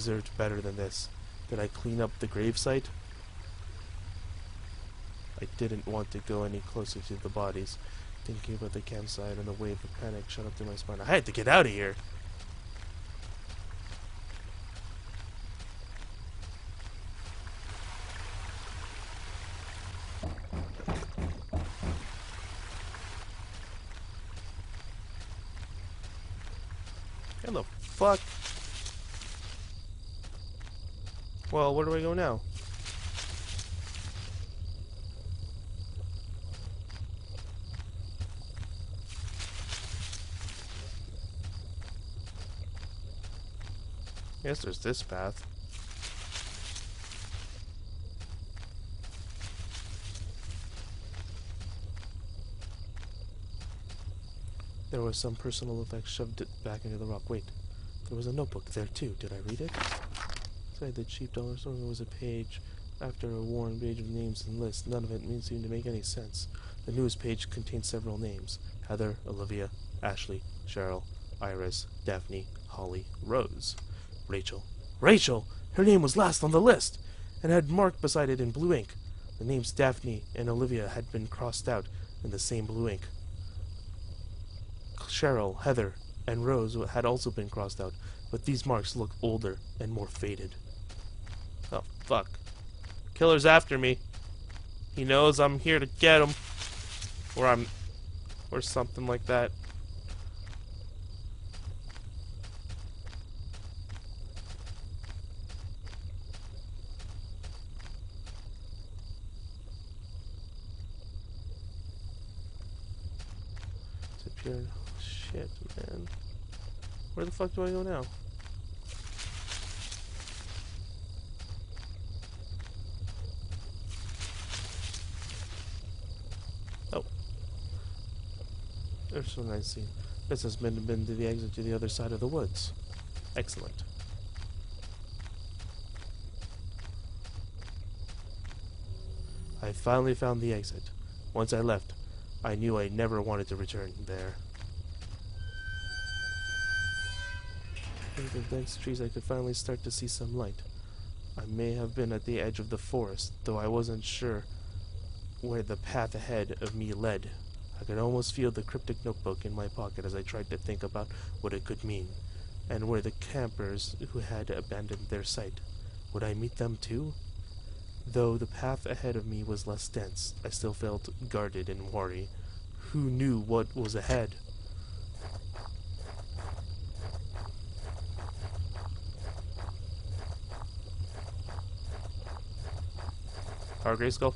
deserved better than this. Did I clean up the gravesite? I didn't want to go any closer to the bodies. Thinking about the campsite and the wave of panic shot up through my spine. I had to get out of here! What the fuck? Well, where do I go now? I guess there's this path. There was some personal effect shoved it back into the rock. Wait, there was a notebook there too. Did I read it? Inside the cheap dollar store there was a page after a worn page of names and lists. None of it seemed to make any sense. The news page contained several names. Heather, Olivia, Ashley, Cheryl, Iris, Daphne, Holly, Rose. Rachel. Rachel! Her name was last on the list, and had marked beside it in blue ink. The names Daphne and Olivia had been crossed out in the same blue ink. Cheryl, Heather, and Rose had also been crossed out, but these marks looked older and more faded. Oh, fuck. Killer's after me. He knows I'm here to get him. Or something like that. Disappeared. Shit, man. Where the fuck do I go now? Oh. There's so nice scene. This has been to the exit to the other side of the woods. Excellent. I finally found the exit. Once I left, I knew I never wanted to return there. With the dense trees, I could finally start to see some light. I may have been at the edge of the forest, though I wasn't sure where the path ahead of me led. I could almost feel the cryptic notebook in my pocket as I tried to think about what it could mean, and where the campers who had abandoned their site. Would I meet them too? Though the path ahead of me was less dense, I still felt guarded and worried. Who knew what was ahead? Power Grayskull.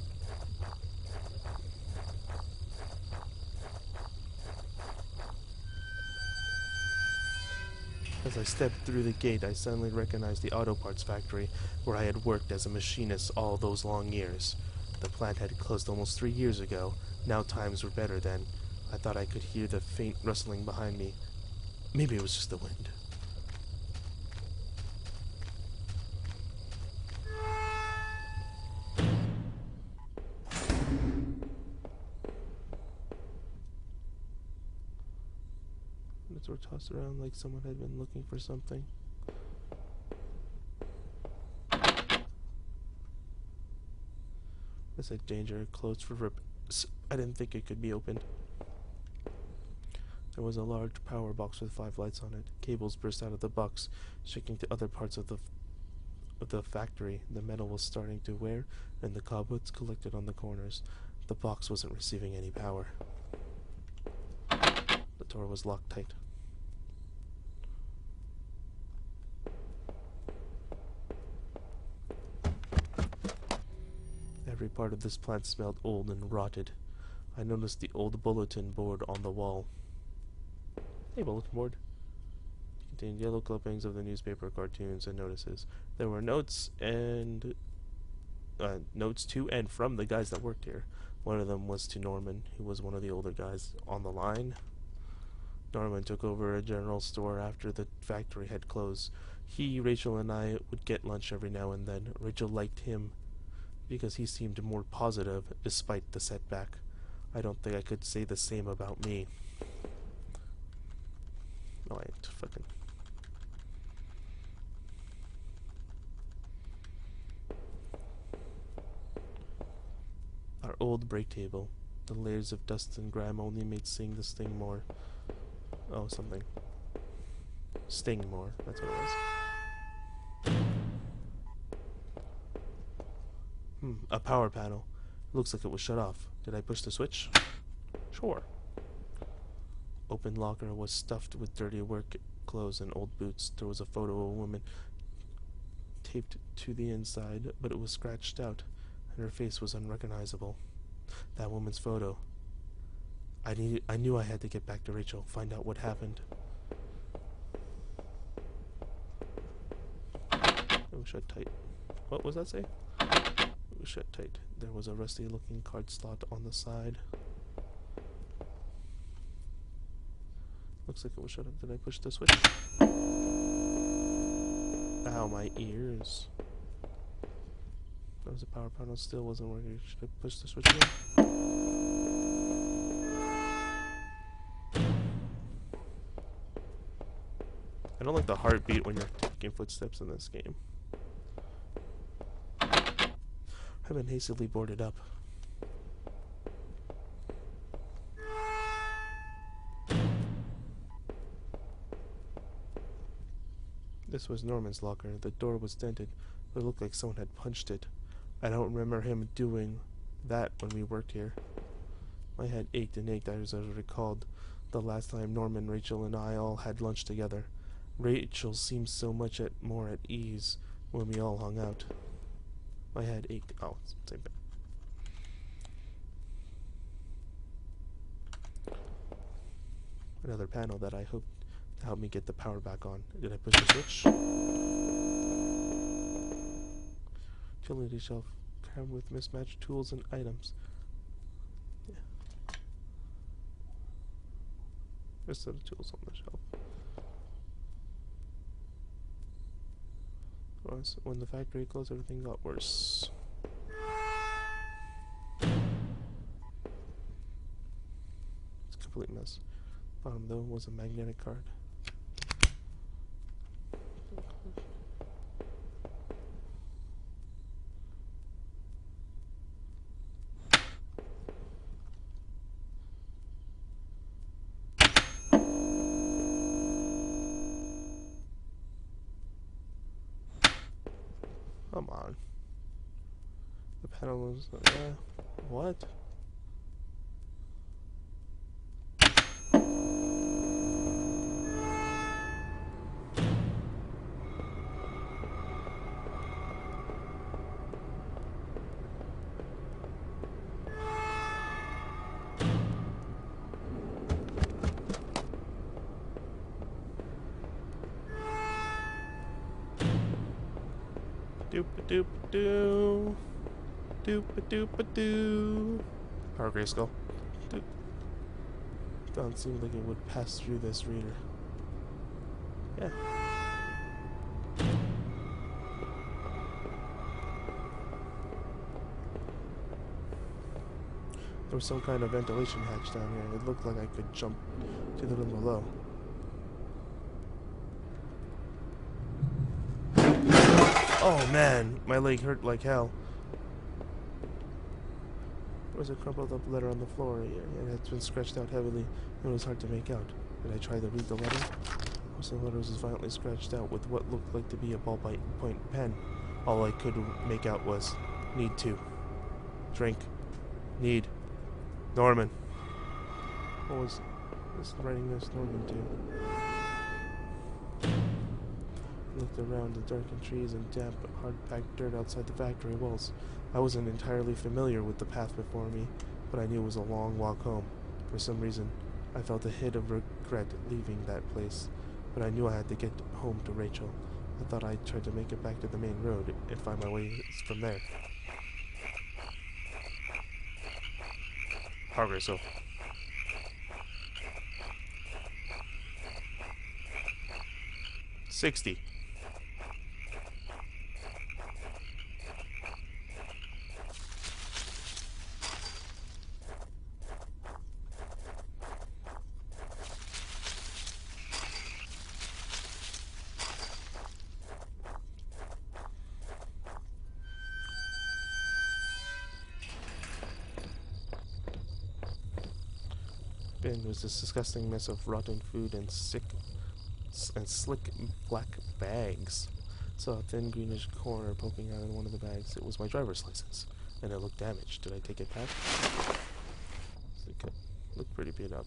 As I stepped through the gate, I suddenly recognized the auto parts factory where I had worked as a machinist all those long years. The plant had closed almost 3 years ago. Now times were better then. I thought I could hear the faint rustling behind me. Maybe it was just the wind. Were tossed around like someone had been looking for something. I said danger, closed for rip. I didn't think it could be opened. There was a large power box with 5 lights on it. Cables burst out of the box, shaking to other parts of the factory. The metal was starting to wear, and the cobwebs collected on the corners. The box wasn't receiving any power. The door was locked tight. Every part of this plant smelled old and rotted. I noticed the old bulletin board on the wall. Hey, bulletin board. It contained yellow clippings of the newspaper, cartoons, and notices. There were notes and notes to and from the guys that worked here. One of them was to Norman, who was one of the older guys on the line. Norman took over a general store after the factory had closed. He, Rachel, and I would get lunch every now and then. Rachel liked him because he seemed more positive despite the setback. I don't think I could say the same about me. No, I ain't fucking... old break table. The layers of dust and grime only made seeing this thing more... Oh, something. Sting more. That's what it was. A power panel. Looks like it was shut off. Did I push the switch? Sure. Open locker was stuffed with dirty work clothes and old boots. There was a photo of a woman taped to the inside, but it was scratched out, and her face was unrecognizable. That woman's photo. I knew I had to get back to Rachel, find out what happened. It was shut tight. What was that say? It was shut tight. There was a rusty-looking card slot on the side. Looks like it was shut up. Did I push the switch? Ow, my ears. That was a power panel. Still wasn't working. Should I push the switch again? I don't like the heartbeat when you're taking footsteps in this game. I've been hastily boarded up. This was Norman's locker. The door was dented, but it looked like someone had punched it. I don't remember him doing that when we worked here. My head ached and ached as I recalled the last time Norman, Rachel, and I all had lunch together. Rachel seemed so much more at ease when we all hung out. My head ached. Oh, same thing. Another panel that I hoped to help me get the power back on. Did I push the switch? Utility shelf crammed with mismatched tools and items. Yeah. There's a set of tools on the shelf. When the factory closed, everything got worse. It's a complete mess. Bottom though was a magnetic card. Come on. The panel was... what? Doop-a-doop-a-doo. Doop-a-doop-a-doo. Power gray skull. Doop. Doesn't seem like it would pass through this reader. Yeah. There was some kind of ventilation hatch down here. It looked like I could jump to the room below. Oh man, my leg hurt like hell. There was a crumpled up letter on the floor. It had been scratched out heavily, and it was hard to make out. Did I try to read the letter? Most of the letter was violently scratched out with what looked like to be a ballpoint pen. All I could make out was, need to. Drink. Need. Norman. What was this writing this Norman to? I looked around the darkened trees and damp, hard-packed dirt outside the factory walls. I wasn't entirely familiar with the path before me, but I knew it was a long walk home. For some reason, I felt a hit of regret leaving that place, but I knew I had to get home to Rachel. I thought I'd try to make it back to the main road and find my way from there. Progress, so. $60. and it was this disgusting mess of rotten food and slick black bags. Saw a thin greenish corner poking out in one of the bags. It was my driver's license, and it looked damaged. Did I take it back? It looked pretty beat up.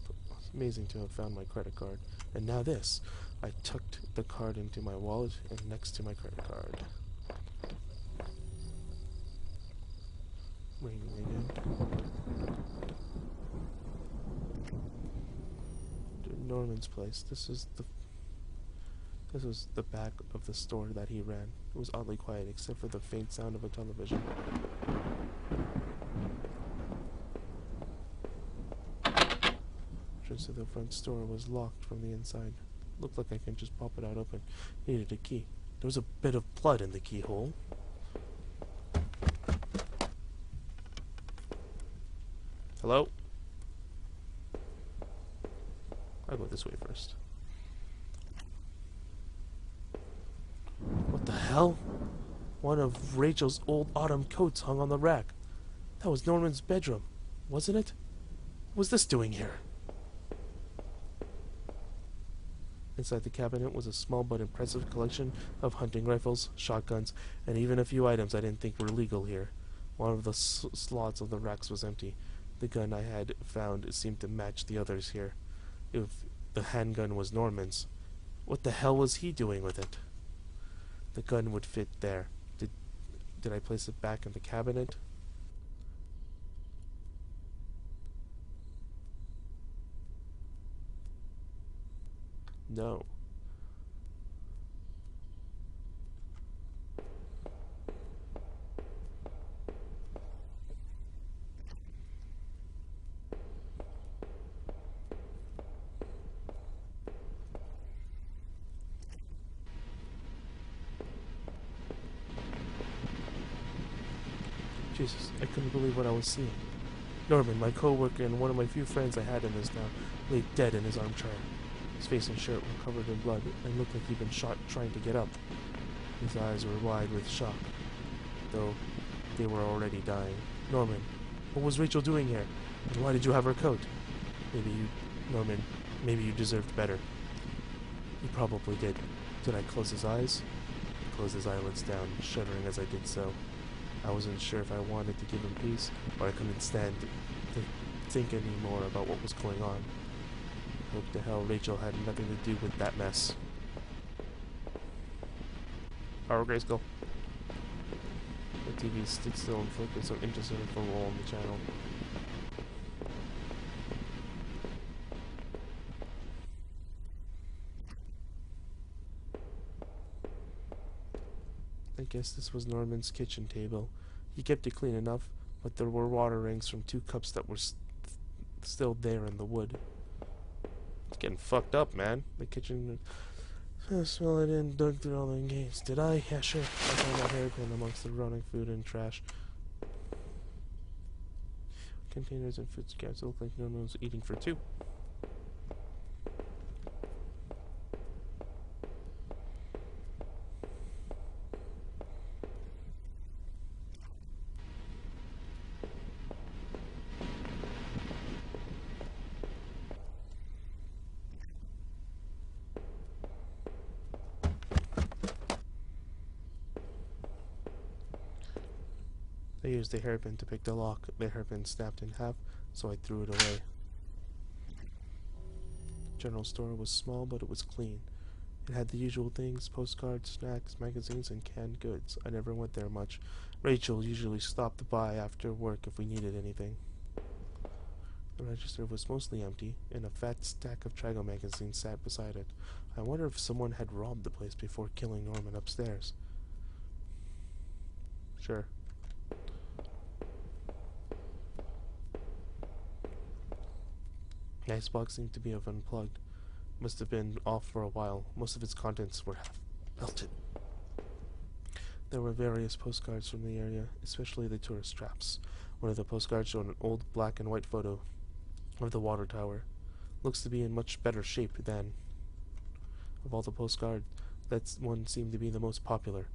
Amazing to have found my credit card. And now this. I tucked the card into my wallet and next to my credit card. Ringing again. Norman's place. This was the back of the store that he ran. It was oddly quiet except for the faint sound of a television. Entrance to the front store was locked from the inside. Looked like I could just pop it out open. Needed a key. There was a bit of blood in the keyhole. Hello? I'll go this way first. What the hell? One of Rachel's old autumn coats hung on the rack. That was Norman's bedroom, wasn't it? What was this doing here? Inside the cabinet was a small but impressive collection of hunting rifles, shotguns, and even a few items I didn't think were legal here. One of the slots of the racks was empty. The gun I had found seemed to match the others here. If the handgun was Norman's, what the hell was he doing with it? The gun would fit there. Did I place it back in the cabinet? No. Jesus, I couldn't believe what I was seeing. Norman, my co-worker and one of my few friends I had in this town, lay dead in his armchair. His face and shirt were covered in blood and looked like he'd been shot trying to get up. His eyes were wide with shock, though they were already dying. Norman, what was Rachel doing here? And why did you have her coat? Norman, maybe you deserved better. He probably did. Did I close his eyes? He closed his eyelids down, shuddering as I did so. I wasn't sure if I wanted to give him peace, or I couldn't stand to think any more about what was going on. Hope to hell Rachel had nothing to do with that mess. Power Grayskull. The TV stood still and flickered some interesting info on the channel. I guess this was Norman's kitchen table. He kept it clean enough, but there were water rings from 2 cups that were still there in the wood. It's getting fucked up, man. The kitchen... I smell it and dug through all the gates. Did I? Yeah, sure. I found a hairpin amongst the rotting food and trash. Containers and food scraps look like no one was eating for 2. I used the hairpin to pick the lock. The hairpin snapped in half, so I threw it away. The general store was small, but it was clean. It had the usual things: postcards, snacks, magazines, and canned goods. I never went there much. Rachel usually stopped by after work if we needed anything. The register was mostly empty, and a fat stack of Trigo magazines sat beside it. I wonder if someone had robbed the place before killing Norman upstairs. Sure. The icebox seemed to be unplugged. Must have been off for a while. Most of its contents were half melted. There were various postcards from the area, especially the tourist traps. One of the postcards showed an old black and white photo of the water tower. Looks to be in much better shape than. Of all the postcards, that one seemed to be the most popular.